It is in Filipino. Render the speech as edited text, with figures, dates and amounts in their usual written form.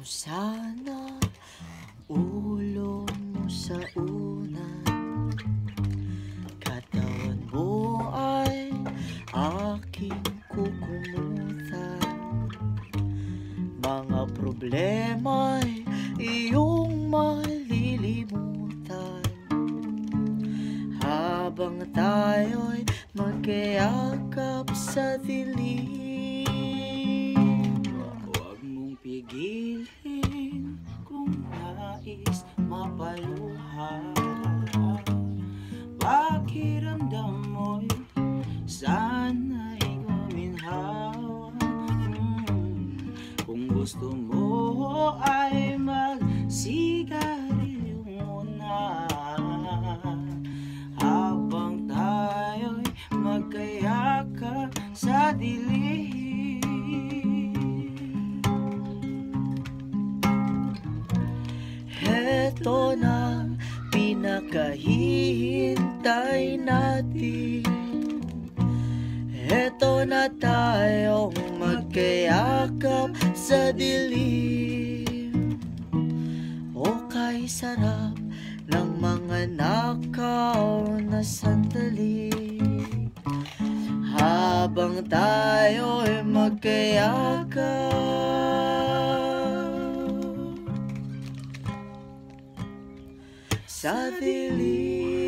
mo sana ulo mo sa unan, katawan mo ay aking kukumutan. Mga problema'y iyong malilimutan habang tayo'y magkayakap sa dilim. Huwag mong pigilin kung nais mapaluha, pakiramdam mo'y sana'y guminhawa. Kung gusto mo ay magsigarilyo muna habang tayo'y magkayakap sa dilim. Heto na pinakahihintay natin, heto na tayong magkayakap sa dilim. O kay sarap ng mga nakaw na sandali habang tayo'y magkayakap sa dilim.